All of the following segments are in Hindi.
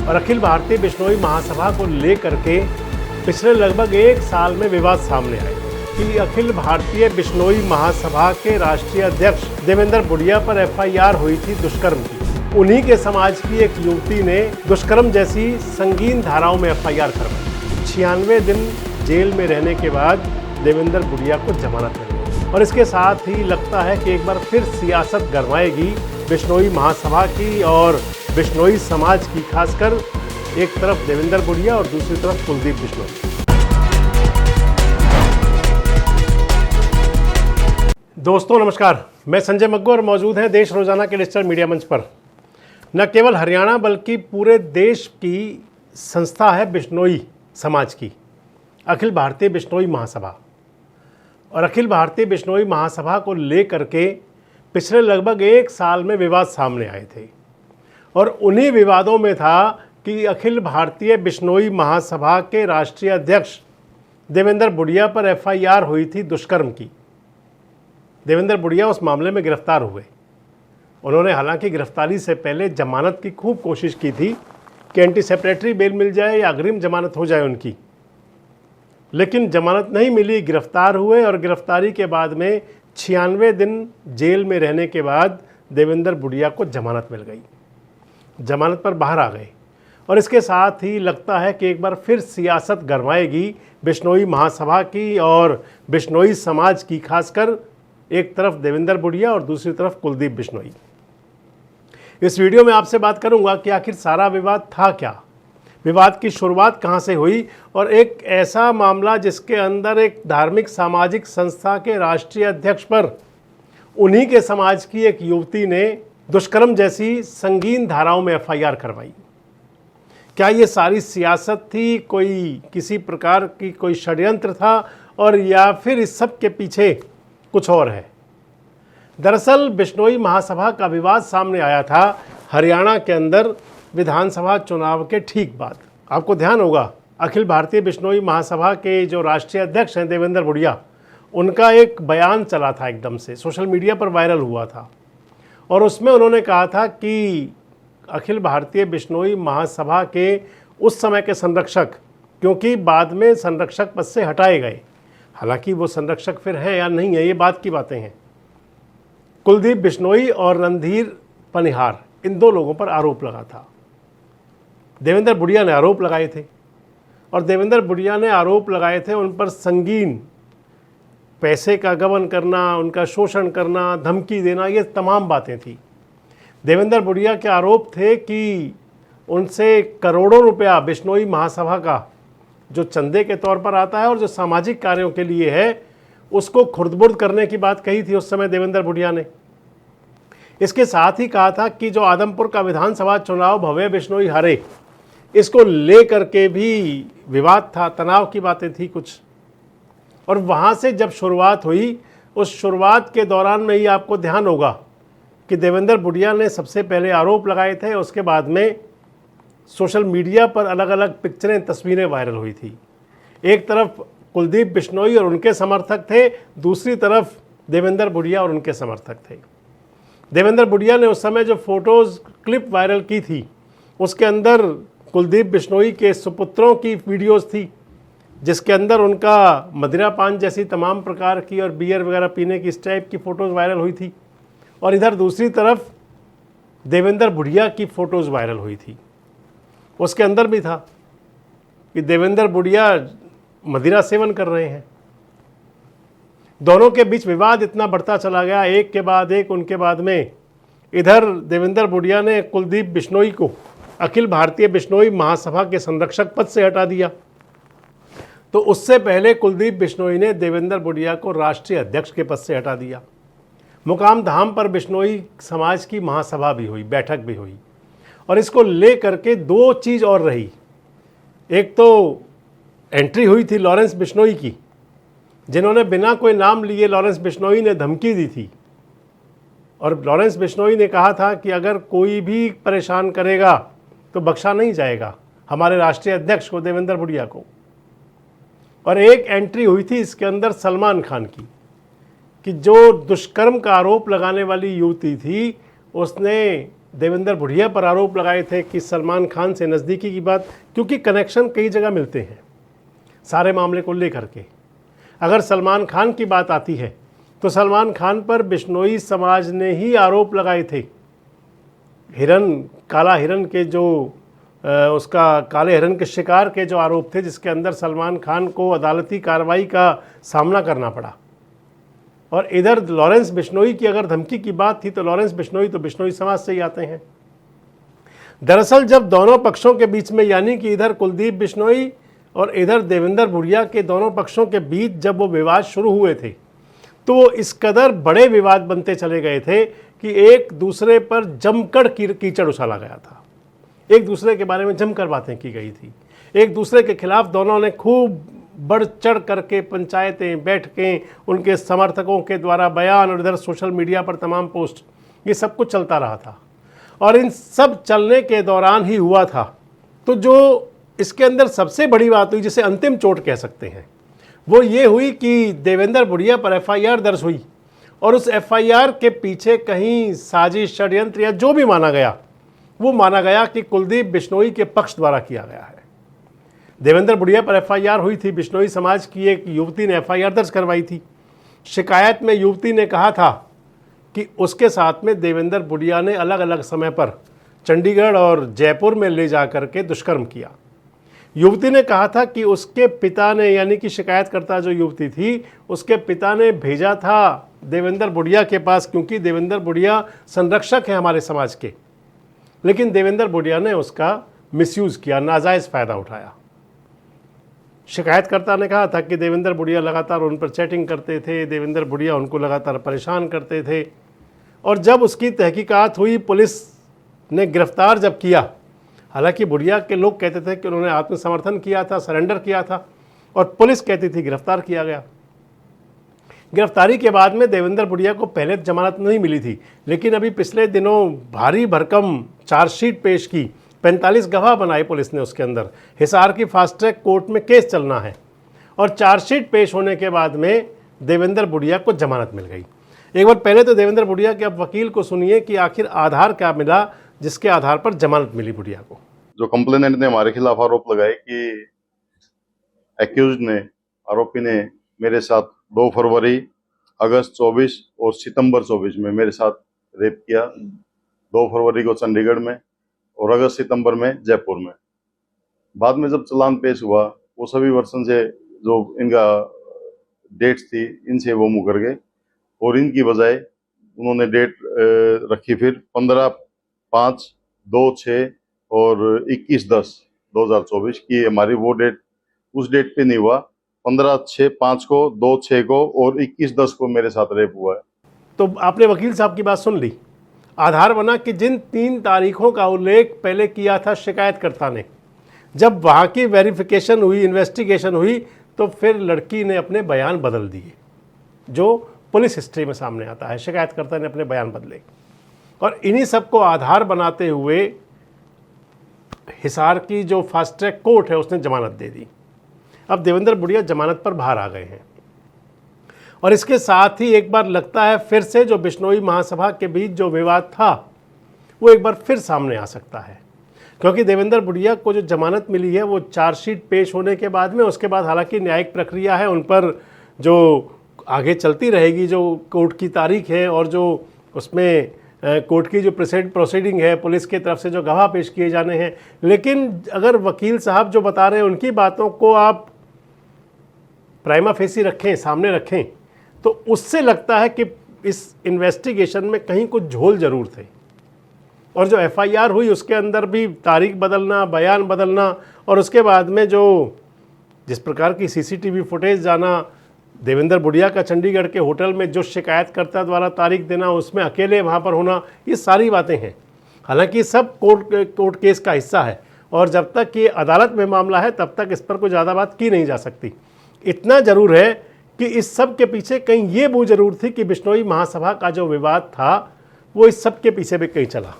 और अखिल भारतीय बिश्नोई महासभा को लेकर के पिछले लगभग एक साल में विवाद सामने आए कि अखिल भारतीय बिश्नोई महासभा के राष्ट्रीय अध्यक्ष देवेंद्र बुडिया पर एफआईआर हुई थी दुष्कर्म की। उन्हीं के समाज की एक युवती ने दुष्कर्म जैसी संगीन धाराओं में एफआईआर करवाई। 96 दिन जेल में रहने के बाद देवेंद्र बुडिया को जमानत मिल गई और इसके साथ ही लगता है कि एक बार फिर सियासत गरमाएगी बिश्नोई महासभा की और बिश्नोई समाज की, खासकर एक तरफ देवेंद्र बुडिया और दूसरी तरफ कुलदीप बिश्नोई। दोस्तों नमस्कार, मैं संजय मग्गू और मौजूद हैं देश रोजाना के डिजिटल मीडिया मंच पर। न केवल हरियाणा बल्कि पूरे देश की संस्था है बिश्नोई समाज की, अखिल भारतीय बिश्नोई महासभा। और अखिल भारतीय बिश्नोई महासभा को लेकर के पिछले लगभग एक साल में विवाद सामने आए थे और उन्हीं विवादों में था कि अखिल भारतीय बिश्नोई महासभा के राष्ट्रीय अध्यक्ष देवेंद्र बुडिया पर एफआईआर हुई थी दुष्कर्म की। देवेंद्र बुडिया उस मामले में गिरफ्तार हुए। उन्होंने हालांकि गिरफ्तारी से पहले जमानत की खूब कोशिश की थी कि एंटी सेपरेटरी बेल मिल जाए या अग्रिम जमानत हो जाए उनकी, लेकिन जमानत नहीं मिली। गिरफ्तार हुए और गिरफ्तारी के बाद में 96 दिन जेल में रहने के बाद देवेंद्र बुडिया को जमानत मिल गई। जमानत पर बाहर आ गए और इसके साथ ही लगता है कि एक बार फिर सियासत गरमाएगी बिश्नोई महासभा की और बिश्नोई समाज की, खासकर एक तरफ देवेंद्र बुडिया और दूसरी तरफ कुलदीप बिश्नोई। इस वीडियो में आपसे बात करूंगा कि आखिर सारा विवाद था क्या, विवाद की शुरुआत कहां से हुई और एक ऐसा मामला जिसके अंदर एक धार्मिक सामाजिक संस्था के राष्ट्रीय अध्यक्ष पर उन्हीं के समाज की एक युवती ने दुष्कर्म जैसी संगीन धाराओं में एफआईआर करवाई। क्या ये सारी सियासत थी, कोई किसी प्रकार की कोई षड्यंत्र था और या फिर इस सब के पीछे कुछ और है? दरअसल बिश्नोई महासभा का विवाद सामने आया था हरियाणा के अंदर विधानसभा चुनाव के ठीक बाद। आपको ध्यान होगा अखिल भारतीय बिश्नोई महासभा के जो राष्ट्रीय अध्यक्ष हैं देवेंद्र बुडिया, उनका एक बयान चला था, एकदम से सोशल मीडिया पर वायरल हुआ था और उसमें उन्होंने कहा था कि अखिल भारतीय बिश्नोई महासभा के उस समय के संरक्षक, क्योंकि बाद में संरक्षक पद से हटाए गए, हालांकि वो संरक्षक फिर हैं या नहीं है ये बात की बातें हैं, कुलदीप बिश्नोई और रणधीर पनिहार, इन दो लोगों पर आरोप लगा था। देवेंद्र बुडिया ने आरोप लगाए थे और देवेंद्र बुडिया ने आरोप लगाए थे उन पर संगीन पैसे का गबन करना, उनका शोषण करना, धमकी देना, ये तमाम बातें थी। देवेंद्र बुडिया के आरोप थे कि उनसे करोड़ों रुपया बिश्नोई महासभा का जो चंदे के तौर पर आता है और जो सामाजिक कार्यों के लिए है, उसको खुर्द-बुर्द करने की बात कही थी उस समय देवेंद्र बुडिया ने। इसके साथ ही कहा था कि जो आदमपुर का विधानसभा चुनाव भव्य बिश्नोई हारे, इसको लेकर के भी विवाद था, तनाव की बातें थी कुछ। और वहाँ से जब शुरुआत हुई, उस शुरुआत के दौरान में ही आपको ध्यान होगा कि देवेंद्र बुडिया ने सबसे पहले आरोप लगाए थे, उसके बाद में सोशल मीडिया पर अलग अलग पिक्चरें, तस्वीरें वायरल हुई थी। एक तरफ कुलदीप बिश्नोई और उनके समर्थक थे, दूसरी तरफ देवेंद्र बुडिया और उनके समर्थक थे। देवेंद्र बुडिया ने उस समय जो फोटोज़ क्लिप वायरल की थी, उसके अंदर कुलदीप बिश्नोई के सुपुत्रों की वीडियोज़ थी, जिसके अंदर उनका मदिरा पान जैसी तमाम प्रकार की और बियर वगैरह पीने की इस टाइप की फ़ोटोज़ वायरल हुई थी। और इधर दूसरी तरफ देवेंद्र बुडिया की फ़ोटोज़ वायरल हुई थी। उसके अंदर भी था कि देवेंद्र बुडिया मदिरा सेवन कर रहे हैं। दोनों के बीच विवाद इतना बढ़ता चला गया, एक के बाद एक, उनके बाद में इधर देवेंद्र बुडिया ने कुलदीप बिश्नोई को अखिल भारतीय बिश्नोई महासभा के संरक्षक पद से हटा दिया। तो उससे पहले कुलदीप बिश्नोई ने देवेंद्र बुडिया को राष्ट्रीय अध्यक्ष के पद से हटा दिया। मुकाम धाम पर बिश्नोई समाज की महासभा भी हुई, बैठक भी हुई और इसको ले करके दो चीज़ और रही। एक तो एंट्री हुई थी लॉरेंस बिश्नोई की, जिन्होंने बिना कोई नाम लिए लॉरेंस बिश्नोई ने धमकी दी थी और लॉरेंस बिश्नोई ने कहा था कि अगर कोई भी परेशान करेगा तो बख्शा नहीं जाएगा हमारे राष्ट्रीय अध्यक्ष को, देवेंद्र बुडिया को। और एक एंट्री हुई थी इसके अंदर सलमान खान की कि जो दुष्कर्म का आरोप लगाने वाली युवती थी, उसने देवेंद्र भुड़िया पर आरोप लगाए थे कि सलमान खान से नज़दीकी की बात, क्योंकि कनेक्शन कई जगह मिलते हैं सारे मामले को लेकर के। अगर सलमान खान की बात आती है तो सलमान खान पर बिश्नोई समाज ने ही आरोप लगाए थे। हिरन, काला हिरन के जो उसका काले हिरन के शिकार के जो आरोप थे, जिसके अंदर सलमान खान को अदालती कार्रवाई का सामना करना पड़ा। और इधर लॉरेंस बिश्नोई की अगर धमकी की बात थी तो लॉरेंस बिश्नोई तो बिश्नोई समाज से ही आते हैं। दरअसल जब दोनों पक्षों के बीच में, यानी कि इधर कुलदीप बिश्नोई और इधर देवेंद्र भुड़िया के दोनों पक्षों के बीच जब वो विवाद शुरू हुए थे, तो वो इस कदर बड़े विवाद बनते चले गए थे कि एक दूसरे पर जमकर कीचड़ उछाला गया था, एक दूसरे के बारे में जमकर बातें की गई थी, एक दूसरे के खिलाफ दोनों ने खूब बढ़ चढ़ करके पंचायतें, बैठकें, उनके समर्थकों के द्वारा बयान और इधर सोशल मीडिया पर तमाम पोस्ट, ये सब कुछ चलता रहा था। और इन सब चलने के दौरान ही हुआ था तो जो इसके अंदर सबसे बड़ी बात हुई, जिसे अंतिम चोट कह सकते हैं, वो ये हुई कि देवेंद्र भुड़िया पर एफआईआर दर्ज हुई और उस एफआईआर के पीछे कहीं साजिश, षड्यंत्र या जो भी माना गया, वो माना गया कि कुलदीप बिश्नोई के पक्ष द्वारा किया गया है। देवेंद्र भुड़िया पर एफआईआर हुई थी, बिश्नोई समाज की एक युवती ने एफआईआर दर्ज करवाई थी। शिकायत में युवती ने कहा था कि उसके साथ में देवेंद्र भुड़िया ने अलग अलग समय पर चंडीगढ़ और जयपुर में ले जा करके दुष्कर्म किया। युवती ने कहा था कि उसके पिता ने, यानी कि शिकायतकर्ता जो युवती थी, उसके पिता ने भेजा था देवेंद्र भुड़िया के पास, क्योंकि देवेंद्र भुड़िया संरक्षक है हमारे समाज के, लेकिन देवेंद्र भुड़िया ने उसका मिसयूज़ किया, नाजायज़ फ़ायदा उठाया। शिकायतकर्ता ने कहा था कि देवेंद्र भुड़िया लगातार उन पर चैटिंग करते थे, देवेंद्र भुड़िया उनको लगातार परेशान करते थे। और जब उसकी तहकीकात हुई, पुलिस ने गिरफ्तार जब किया, हालांकि भुड़िया के लोग कहते थे कि उन्होंने आत्मसमर्थन किया था, सरेंडर किया था, और पुलिस कहती थी गिरफ्तार किया गया। गिरफ्तारी के बाद में देवेंद्र भुड़िया को पहले जमानत नहीं मिली थी, लेकिन अभी पिछले दिनों भारी भरकम चार्जशीट पेश की, 45 गवाह बनाए पुलिस ने उसके अंदर। हिसार की फास्ट ट्रैक कोर्ट में केस चलना है और चार्जशीट पेश होने के बाद में देवेंद्र भुड़िया को जमानत मिल गई। एक बार पहले तो देवेंद्र भुड़िया के अब वकील को सुनिए कि आखिर आधार क्या मिला जिसके आधार पर जमानत मिली भुड़िया को। जो कंप्लेनेंट ने हमारे खिलाफ आरोप लगाए कि एक्यूज्ड ने, आरोपी ने मेरे साथ 2 फरवरी, अगस्त 24 और सितंबर 24 में मेरे साथ रेप किया। 2 फरवरी को चंडीगढ़ में और अगस्त सितंबर में जयपुर में। बाद में जब चालान पेश हुआ, वो सभी वर्षन से जो इनका डेट्स थी, इनसे वो मुकर गए और इनकी बजाय उन्होंने डेट रखी फिर 15/5, 2/6 और 21/10/2024 की। हमारी वो डेट उस डेट पे नहीं हुआ, 15/6/5 को, 2/6 को और 21/10 को मेरे साथ रेप हुआ है। तो आपने वकील साहब की बात सुन ली। आधार बना कि जिन 3 तारीखों का उल्लेख पहले किया था शिकायतकर्ता ने, जब वहाँ की वेरिफिकेशन हुई, इन्वेस्टिगेशन हुई, तो फिर लड़की ने अपने बयान बदल दिए, जो पुलिस हिस्ट्री में सामने आता है। शिकायतकर्ता ने अपने बयान बदले और इन्हीं सब को आधार बनाते हुए हिसार की जो फास्ट ट्रैक कोर्ट है उसने जमानत दे दी। अब देवेंद्र भुड़िया जमानत पर बाहर आ गए हैं और इसके साथ ही एक बार लगता है फिर से जो बिश्नोई महासभा के बीच जो विवाद था वो एक बार फिर सामने आ सकता है, क्योंकि देवेंद्र भुड़िया को जो जमानत मिली है वो चार्जशीट पेश होने के बाद में, उसके बाद हालांकि न्यायिक प्रक्रिया है, उन पर जो आगे चलती रहेगी, जो कोर्ट की तारीख है और जो उसमें कोर्ट की जो प्रोसीडिंग है, पुलिस की तरफ से जो गवाह पेश किए जाने हैं। लेकिन अगर वकील साहब जो बता रहे हैं उनकी बातों को आप प्राइमा फेसी रखें, सामने रखें, तो उससे लगता है कि इस इन्वेस्टिगेशन में कहीं कुछ झोल जरूर थे। और जो एफआईआर हुई उसके अंदर भी तारीख बदलना, बयान बदलना, और उसके बाद में जो जिस प्रकार की सीसीटीवी फुटेज जाना, देवेंद्र भुड़िया का चंडीगढ़ के होटल में जो शिकायतकर्ता द्वारा तारीख देना, उसमें अकेले वहाँ पर होना, ये सारी बातें हैं। हालांकि सब कोर्ट केस का हिस्सा है और जब तक ये अदालत में मामला है तब तक इस पर कोई ज़्यादा बात की नहीं जा सकती। इतना ज़रूर है कि इस सब के पीछे कहीं ये बू जरूर थी कि बिश्नोई महासभा का जो विवाद था वो इस सब के पीछे भी कहीं चला।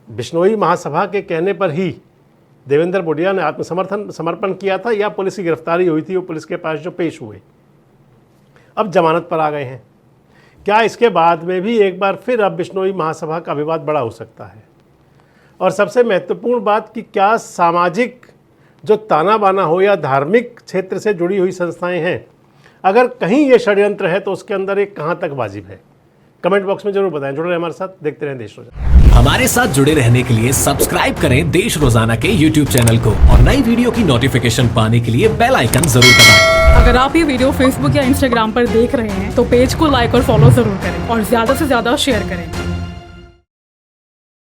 बिश्नोई महासभा के कहने पर ही देवेंद्र भुड़िया ने समर्पण किया था या पुलिस की गिरफ्तारी हुई थी, वो पुलिस के पास जो पेश हुए, अब जमानत पर आ गए हैं। क्या इसके बाद में भी एक बार फिर अब बिश्नोई महासभा का विवाद बड़ा हो सकता है? और सबसे महत्वपूर्ण बात कि क्या सामाजिक जो ताना बाना हो या धार्मिक क्षेत्र से जुड़ी हुई संस्थाएं हैं, अगर कहीं ये षड्यंत्र है तो उसके अंदर एक कहाँ तक वाजिब है? कमेंट बॉक्स में जरूर बताएं। जुड़े रहें हमारे साथ, देखते रहें देश रोजाना। हमारे साथ जुड़े रहने के लिए सब्सक्राइब करें देश रोजाना के YouTube चैनल को और नई वीडियो की नोटिफिकेशन पाने के लिए बेल आइकन जरूर दबाएं। अगर आप ये वीडियो फेसबुक या इंस्टाग्राम पर देख रहे हैं तो पेज को लाइक और फॉलो जरूर करें और ज्यादा से ज्यादा शेयर करें।